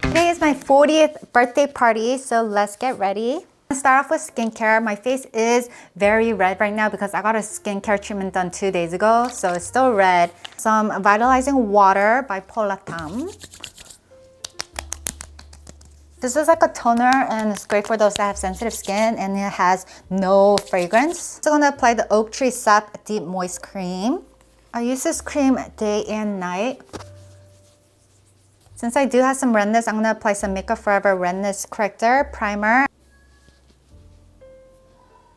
Today is my 40th birthday party, so let's get ready. Let's start off with skincare. My face is very red right now because I got a skincare treatment done 2 days ago, so it's still red. Some vitalizing water by Polatam. This is like a toner and it's great for those that have sensitive skin, and it has no fragrance. So I'm gonna apply the Oak Tree Sap Deep Moist Cream. I use this cream day and night. Since I do have some redness, I'm gonna apply some Makeup Forever Redness Corrector Primer. It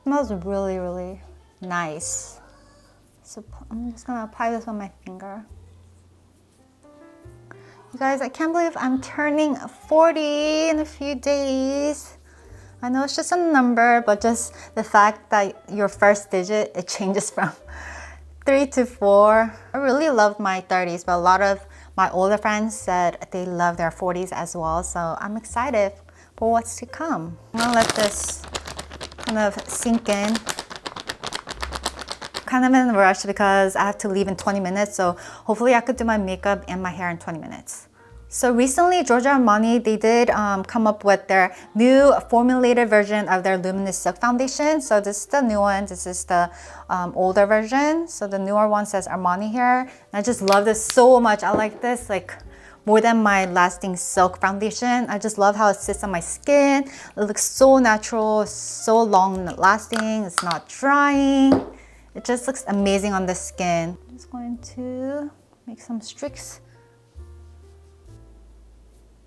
smells really, really nice. So I'm just gonna apply this on my finger. You guys, I can't believe I'm turning 40 in a few days. I know it's just a number, but just the fact that your first digit, it changes from 3 to 4. I really love my 30s, but a lot of my older friends said they love their 40s as well. So I'm excited for what's to come. I'm gonna let this kind of sink in. Kind of in a rush because I have to leave in 20 minutes, so hopefully I could do my makeup and my hair in 20 minutes. So recently, Giorgio Armani, they did come up with their new formulated version of their Luminous Silk Foundation. So this is the new one, this is the older version. So the newer one says Armani here. And I just love this so much. I like this like more than my lasting silk foundation. I just love how it sits on my skin. It looks so natural, so long lasting, it's not drying. It just looks amazing on the skin. I'm just going to make some streaks.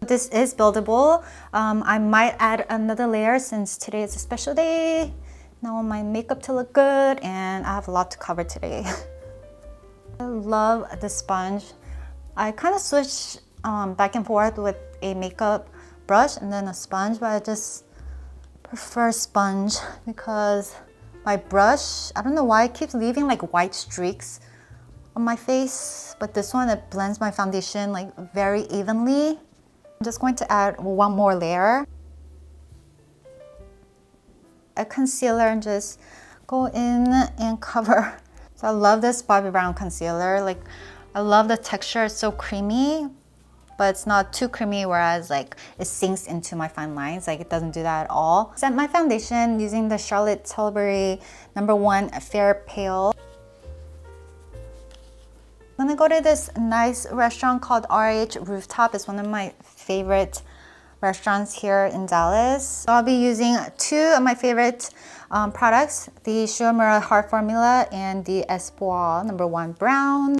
This is buildable. I might add another layer since today is a special day. Now I want my makeup to look good and I have a lot to cover today. I love the sponge. I kind of switch back and forth with a makeup brush and then a sponge, but I just prefer sponge because my brush, I don't know why it keeps leaving like white streaks on my face, but this one, it blends my foundation like very evenly. I'm just going to add one more layer. A concealer and just go in and cover. So I love this Bobbi Brown concealer. Like, I love the texture, it's so creamy, but it's not too creamy, whereas like it sinks into my fine lines. Like it doesn't do that at all. Set my foundation using the Charlotte Tilbury #1 Fair Pale. I'm gonna go to this nice restaurant called RH Rooftop. It's one of my favorite restaurants here in Dallas. So I'll be using 2 of my favorite products, the Uemura Heart Formula and the Espoir #1 Brown.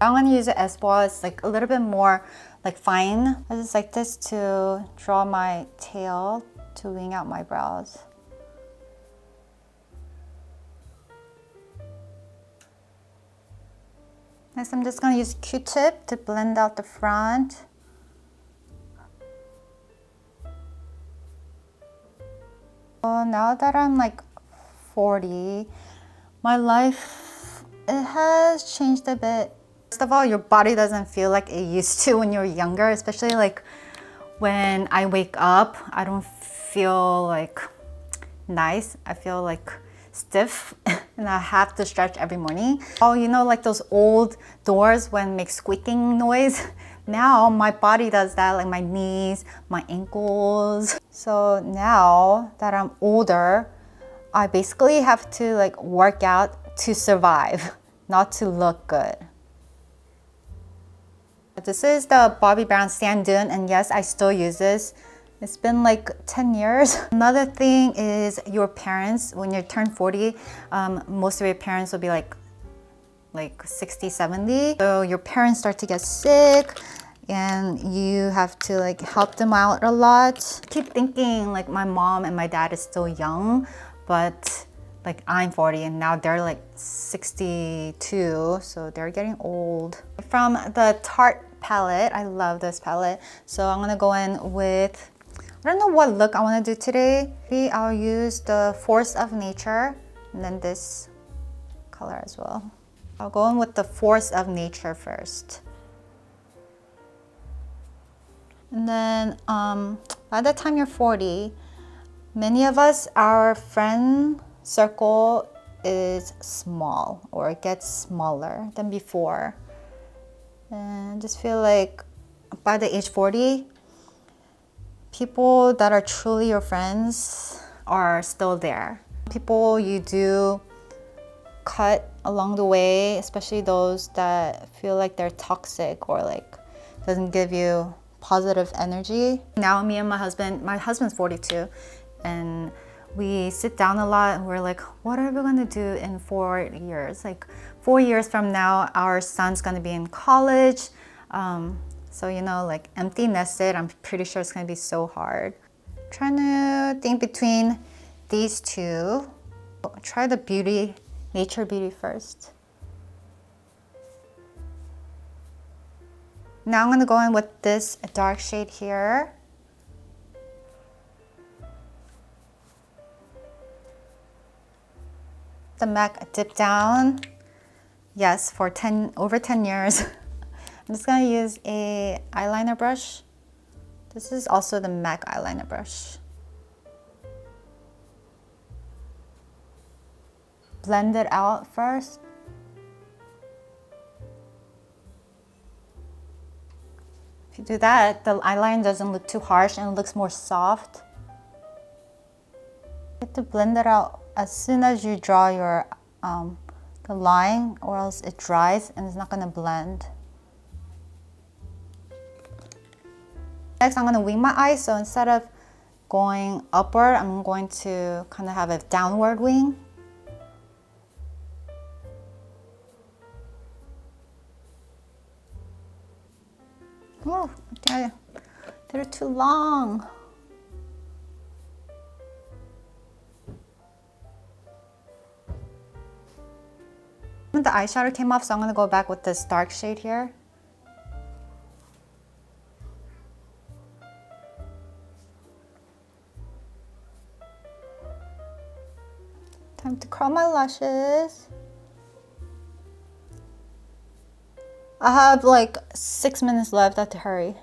I'm gonna use the Espoir. It's like a little bit more like fine. I just like this to draw my tail to wing out my brows. Next, I'm just gonna use a Q-tip to blend out the front. So now that I'm like 40, my life, it has changed a bit. First of all, your body doesn't feel like it used to when you're younger, especially like when I wake up, I don't feel like nice. I feel like stiff and I have to stretch every morning. Oh, you know, like those old doors when make squeaking noise? Now my body does that, like my knees, my ankles. So now that I'm older, I basically have to like work out to survive, not to look good. This is the Bobbi Brown Sand Dune, and yes, I still use this. It's been like 10 years. Another thing is your parents, when you turn 40, most of your parents will be like 60, 70. So your parents start to get sick and you have to like help them out a lot. I keep thinking like my mom and my dad is still young, but like I'm 40 and now they're like 62, so they're getting old. From the Tarte palette, I love this palette. So I'm gonna go in with, I don't know what look I want to do today. Maybe I'll use the Force of Nature and then this color as well. I'll go in with the Force of Nature first. And then by the time you're 40, many of us, our friend circle is small, or it gets smaller than before. And I just feel like by the age 40, people that are truly your friends are still there. People you do cut along the way, especially those that feel like they're toxic or like doesn't give you positive energy. Now me and my husband's 42, and we sit down a lot and we're like, what are we gonna do in 4 years? Like 4 years from now, our son's gonna be in college. So, you know, like empty nested, I'm pretty sure it's gonna be so hard. Trying to think between these two. Try the Nature Beauty first. Now I'm gonna go in with this dark shade here. The MAC Dip Down. Yes, for over 10 years. I'm just gonna use a eyeliner brush. This is also the MAC eyeliner brush. Blend it out first. If you do that, the eyeliner doesn't look too harsh and it looks more soft. You have to blend it out as soon as you draw your the line, or else it dries and it's not gonna blend. Next, I'm gonna wing my eyes, so instead of going upward, I'm going to kind of have a downward wing. Oh, they're too long. The eyeshadow came off, so I'm gonna go back with this dark shade here. Time to curl my lashes. I have like 6 minutes left, I have to hurry.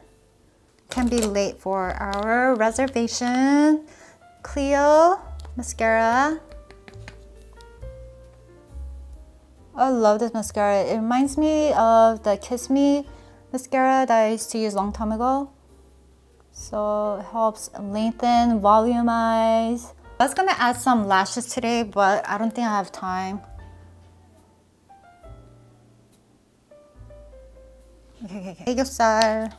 Can be late for our reservation. Clio mascara. I love this mascara. It reminds me of the Kiss Me mascara that I used to use a long time ago. So it helps lengthen, volumize. I was gonna add some lashes today, but I don't think I have time. Okay. Aegyosal.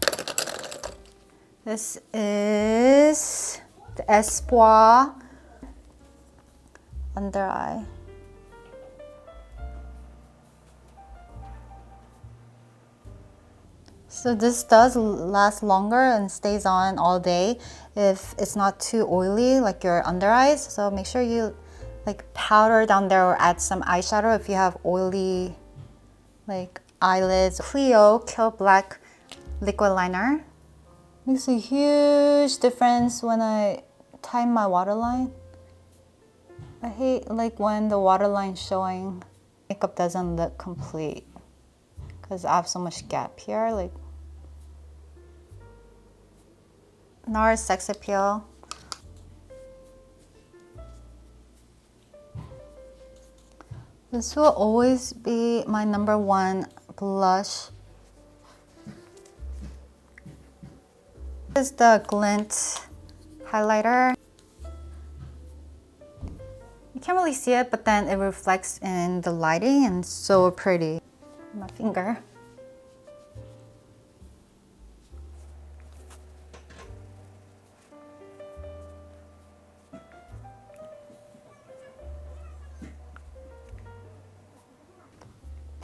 This is the Espoir under eye. So this does last longer and stays on all day if it's not too oily like your under eyes. So make sure you like powder down there or add some eyeshadow if you have oily like eyelids. Clio Kill Black liquid liner. Makes a huge difference when I time my waterline. I hate like when the waterline's showing. Makeup doesn't look complete because I have so much gap here. Like NARS Sex Appeal. This will always be my #1 blush. This is the Glint highlighter. You can't really see it, but then it reflects in the lighting and it's so pretty. My finger.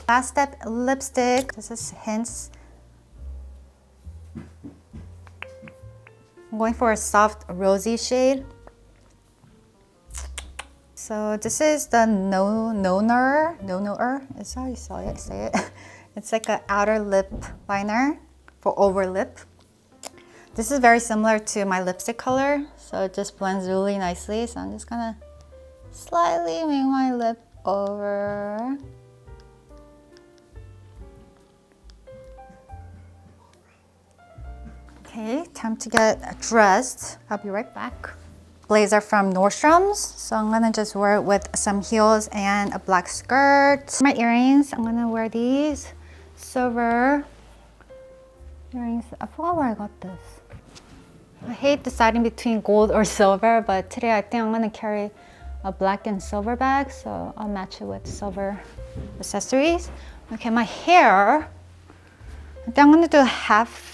Last step, lipstick. This is Hints. I'm going for a soft rosy shade. So this is the Noner. Is that how you say it? It's like an outer lip liner for over lip. This is very similar to my lipstick color, so it just blends really nicely. So I'm just gonna slightly make my lip over. Okay, time to get dressed. I'll be right back. blazer from Nordstrom's. So I'm gonna just wear it with some heels and a black skirt. My earrings, I'm gonna wear these silver earrings. I forgot where I got this. I hate deciding between gold or silver, but today I think I'm gonna carry a black and silver bag, so I'll match it with silver accessories. Okay, my hair, I think I'm gonna do half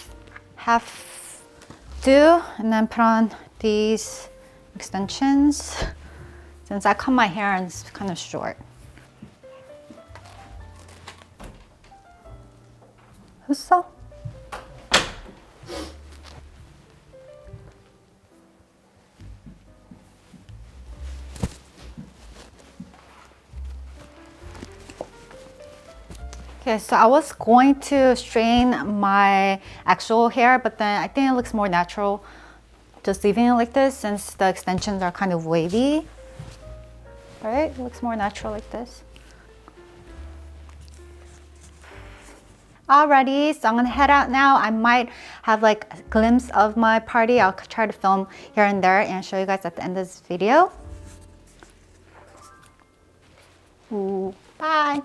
do, and then put on these extensions since I cut my hair and it's kind of short. 됐어? Okay, so I was going to straighten my actual hair, but then I think it looks more natural just leaving it like this since the extensions are kind of wavy. Right? It looks more natural like this. Alrighty, so I'm gonna head out now. I might have like a glimpse of my party. I'll try to film here and there and show you guys at the end of this video. Ooh, bye.